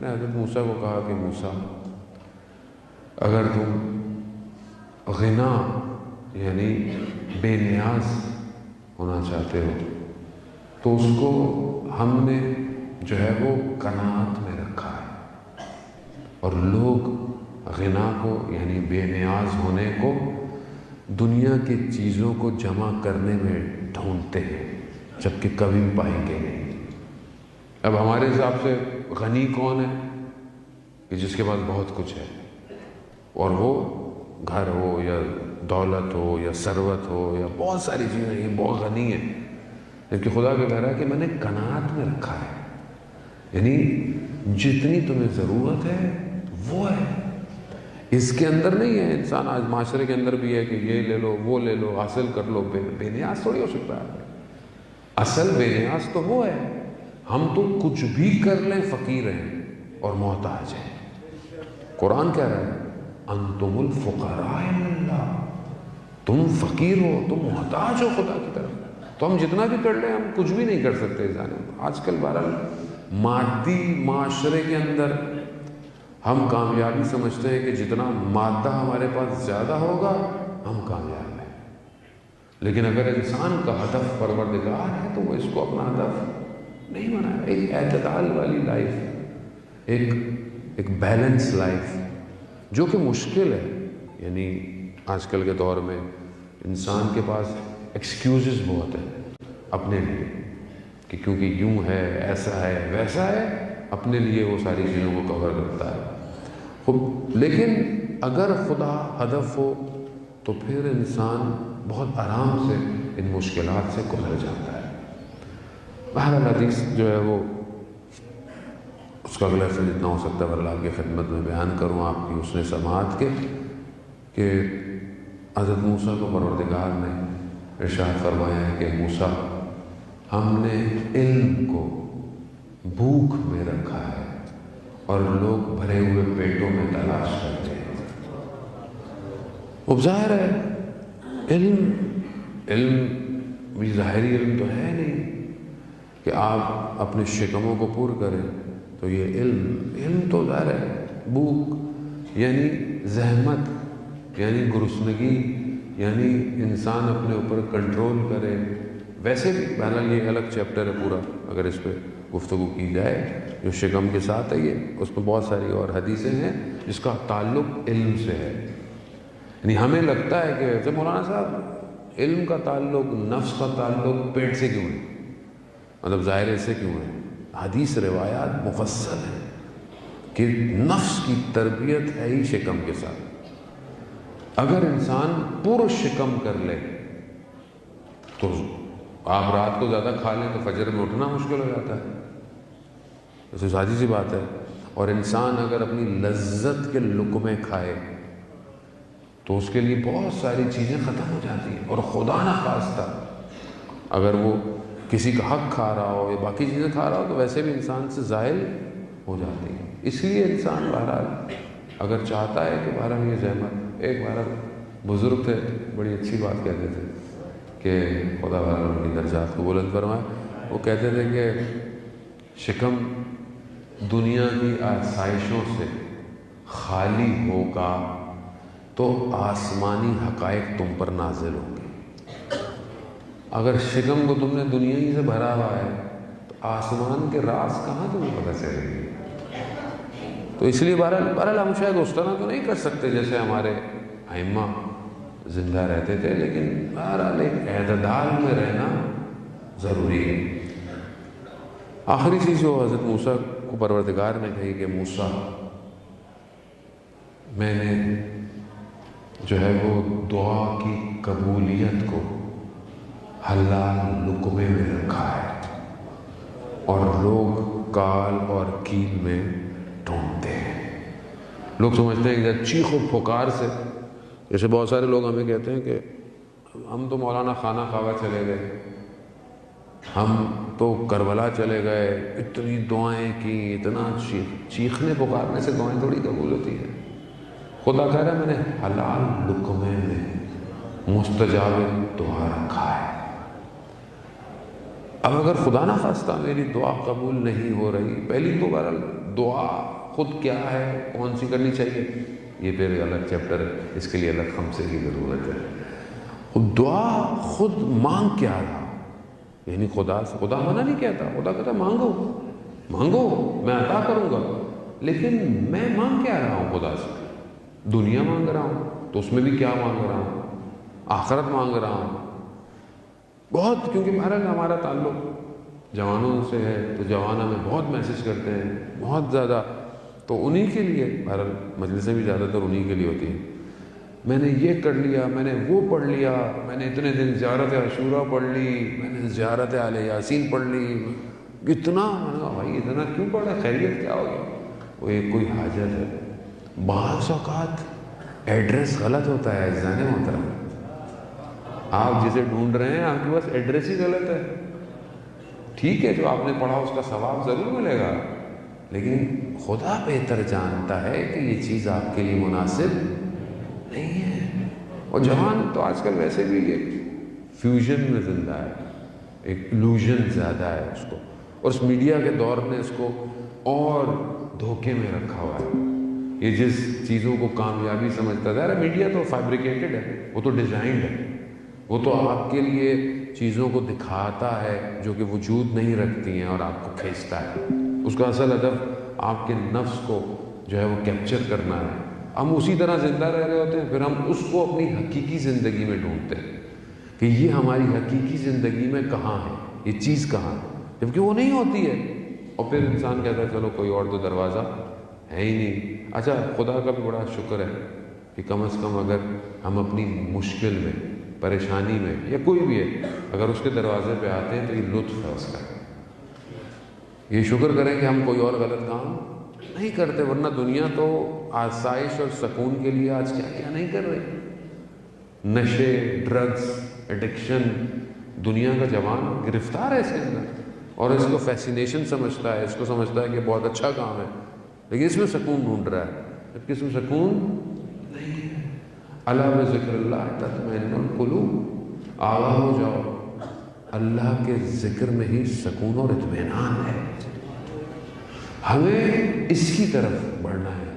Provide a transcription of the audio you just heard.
نے حضرت موسیٰ کو کہا کہ موسیٰ اگر تم غنا یعنی بے نیاز ہونا چاہتے ہو تو اس کو ہم نے جو ہے وہ قناعت میں رکھا ہے، اور لوگ غنا کو یعنی بے نیاز ہونے کو دنیا کی چیزوں کو جمع کرنے میں ڈھونڈتے ہیں، جبکہ کبھی بھی پائیں گے نہیں۔ اب ہمارے حساب سے غنی کون ہے؟ کہ جس کے پاس بہت کچھ ہے، اور وہ گھر ہو یا دولت ہو یا ثروت ہو یا بہت ساری چیزیں، یہ بہت غنی ہے۔ لیکن خدا کا کہہ رہا ہے کہ میں نے قناعت میں رکھا ہے، یعنی جتنی تمہیں ضرورت ہے وہ ہے، اس کے اندر نہیں ہے۔ انسان آج معاشرے کے اندر بھی ہے کہ یہ لے لو وہ لے لو حاصل کر لو، بے نیاز تھوڑی ہو سکتا ہے۔ اصل بے نیاز تو وہ ہے، ہم تو کچھ بھی کر لیں فقیر ہیں اور محتاج ہیں۔ قرآن کہہ رہا ہے انتم الفقراء الی اللہ، تم فقیر ہو، تم محتاج ہو خدا کی طرف۔ تو ہم جتنا بھی کر لیں ہم کچھ بھی نہیں کر سکتے۔ آج کل بہرحال مادی معاشرے کے اندر ہم کامیابی سمجھتے ہیں کہ جتنا مادہ ہمارے پاس زیادہ ہوگا ہم کامیاب ہیں، لیکن اگر انسان کا ہدف پروردگار ہے تو وہ اس کو اپنا ہدف نہیں بنایا۔ ایک اعتدال والی لائف، ایک بیلنس لائف، جو کہ مشکل ہے۔ یعنی آج کل کے دور میں انسان کے پاس ایکسکیوزز بہت ہیں اپنے لیے، کہ کیونکہ یوں ہے، ایسا ہے، ویسا ہے، اپنے لیے وہ ساری چیزوں کو کور کرتا ہے۔ لیکن اگر خدا ہدف ہو تو پھر انسان بہت آرام سے ان مشکلات سے گزر جاتا ہے۔ بہرحال حدیث جو ہے وہ اس کا اگلا سے جتنا ہو سکتا ہے اللہ کی خدمت میں بیان کروں آپ کی حسن سماعت کے، کہ حضرت موسیٰ کو پروردگار نے ارشاد فرمایا ہے کہ موسیٰ ہم نے علم کو بھوک میں رکھا ہے اور لوگ بھرے ہوئے پیٹوں میں تلاش کرتے ہیں۔ اب ظاہر ہے علم بھی ظاہری علم تو ہے نہیں کہ آپ اپنے شکموں کو پور کریں، تو یہ علم تو ظاہر ہے بھوک یعنی زحمت، یعنی گرسنگی، یعنی انسان اپنے اوپر کنٹرول کرے۔ ویسے بھی بہرحال یہ الگ چیپٹر ہے پورا، اگر اس پہ گفتگو کی جائے جو شکم کے ساتھ ہے، یہ اس میں بہت ساری اور حدیثیں ہیں جس کا تعلق علم سے ہے۔ یعنی ہمیں لگتا ہے کہ ویسے مولانا صاحب علم کا تعلق، نفس کا تعلق پیٹ سے کیوں ہے، مطلب ظاہر سے کیوں ہے؟ حدیث روایات مفصل ہیں کہ نفس کی تربیت ہے ہی شکم کے ساتھ۔ اگر انسان پر شکم کر لے تو آپ رات کو زیادہ کھا لیں تو فجر میں اٹھنا مشکل ہو جاتا ہے، تو سادی سی بات ہے۔ اور انسان اگر اپنی لذت کے لقمے کھائے تو اس کے لیے بہت ساری چیزیں ختم ہو جاتی ہیں، اور خدا نخواستہ اگر وہ کسی کا حق کھا رہا ہو یا باقی چیزیں کھا رہا ہو تو ویسے بھی انسان سے زائل ہو جاتی ہے۔ اس لیے انسان بہرحال اگر چاہتا ہے کہ بہرحال یہ زحمت، ایک بہرحال بزرگ تھے بڑی اچھی بات کہتے تھے کہ خدا بہرحال ان کی درجات کو بلند فرمائے، وہ کہتے تھے کہ شکم دنیا کی آسائشوں سے خالی ہوگا تو آسمانی حقائق تم پر نازل ہوں گے۔ اگر شکم کو تم نے دنیا ہی سے بھرا ہوا ہے تو آسمان کے راز کہاں تمہیں پتہ چلے گی؟ تو اس لیے بہرحال ہم شاید اس طرح تو نہیں کر سکتے جیسے ہمارے ائمہ زندہ رہتے تھے، لیکن بہرحال ایک اعتدال میں رہنا ضروری ہے۔ آخری چیز جو حضرت موسیٰ کو پروردگار نے کہی کہ موسیٰ میں نے جو ہے وہ دعا کی قبولیت کو حلال لقمے میں رکھا ہے، اور لوگ کال اور کیل میں ڈھونڈتے ہیں۔ لوگ سمجھتے ہیں کہ چیخ و پھکار سے، جیسے بہت سارے لوگ ہمیں کہتے ہیں کہ ہم تو مولانا خانہ خواہ چلے گئے، ہم تو کربلا چلے گئے، اتنی دعائیں کی، اتنا چیخنے پکارنے سے دعائیں تھوڑی قبول ہوتی ہیں۔ خدا کہہ رہا ہے میں نے حلال لقمے میں مستجاب دعا رکھا ہے۔ اب اگر خدا نخواستہ میری دعا قبول نہیں ہو رہی، پہلی تو بہرحال دعا خود کیا ہے، کون سی کرنی چاہیے، یہ پھر الگ چیپٹر ہے، اس کے لیے الگ خمسے کی ضرورت ہے۔ دعا خود مانگ کیا رہا، یعنی خدا سے، خدا منع نہیں کہتا، خدا کہتا مانگو مانگو میں عطا کروں گا، لیکن میں مانگ کیا رہا ہوں خدا سے؟ دنیا مانگ رہا ہوں، تو اس میں بھی کیا مانگ رہا ہوں؟ آخرت مانگ رہا ہوں بہت، کیونکہ بہرحال ہمارا تعلق جوانوں سے ہے، تو جوان ہمیں بہت میسج کرتے ہیں بہت زیادہ، تو انہی کے لیے بہرحال مجلسیں بھی زیادہ تر انہی کے لیے ہوتی ہیں۔ میں نے یہ کر لیا، میں نے وہ پڑھ لیا، میں نے اتنے دن زیارت عاشورہ پڑھ لی، میں نے زیارت آل یاسین پڑھ لی، اتنا، میں نے کہا بھائی اتنا کیوں پڑھا، خیریت کیا ہوگی؟ وہ ایک کوئی حاجت ہے۔ بعض اوقات ایڈریس غلط ہوتا ہے عزیزان محترم، آپ جسے ڈھونڈ رہے ہیں آپ کے پاس ایڈریس ہی غلط ہے۔ ٹھیک ہے جو آپ نے پڑھا اس کا ثواب ضرور ملے گا، لیکن خدا بہتر جانتا ہے کہ یہ چیز آپ کے لیے مناسب نہیں ہے۔ اور جوان تو آج کل ویسے بھی ایک فیوژن میں زندہ ہے، ایک illusion زیادہ ہے اس کو، اور اس میڈیا کے دور نے اس کو اور دھوکے میں رکھا ہوا ہے۔ یہ جس چیزوں کو کامیابی سمجھتا ہے، میڈیا تو فیبریکیٹڈ ہے، وہ تو ڈیزائنڈ ہے، وہ تو آپ کے لیے چیزوں کو دکھاتا ہے جو کہ وجود نہیں رکھتی ہیں اور آپ کو کھینچتا ہے۔ اس کا اصل ہدف آپ کے نفس کو جو ہے وہ کیپچر کرنا ہے۔ ہم اسی طرح زندہ رہ رہے ہوتے ہیں، پھر ہم اس کو اپنی حقیقی زندگی میں ڈھونڈتے ہیں کہ یہ ہماری حقیقی زندگی میں کہاں ہے، یہ چیز کہاں ہے، جبکہ وہ نہیں ہوتی ہے۔ اور پھر انسان کہتا ہے چلو کوئی اور تو دروازہ ہے ہی نہیں۔ اچھا خدا کا بھی بڑا شکر ہے کہ کم از کم اگر ہم اپنی مشکل میں، پریشانی میں، یا کوئی بھی ہے، اگر اس کے دروازے پہ آتے ہیں تو یہ لطف ہے اس کا، یہ شکر کریں کہ ہم کوئی اور غلط کام نہیں کرتے، ورنہ دنیا تو آسائش اور سکون کے لیے آج کیا کیا نہیں کر رہی۔ نشے، ڈرگز، ایڈکشن، دنیا کا جوان گرفتار ہے اس کے اندر، اور اس کو فیسینیشن سمجھتا ہے، اس کو سمجھتا ہے کہ بہت اچھا کام ہے، لیکن اس میں سکون ڈھونڈ رہا ہے، جبکہ اس میں سکون نہیں ہے۔ الا بذکر اللہ تطمئن القلوب، آگاہ ہو جاؤ، اللہ کے ذکر میں ہی سکون اور اطمینان ہے۔ ہمیں اس کی طرف بڑھنا ہے۔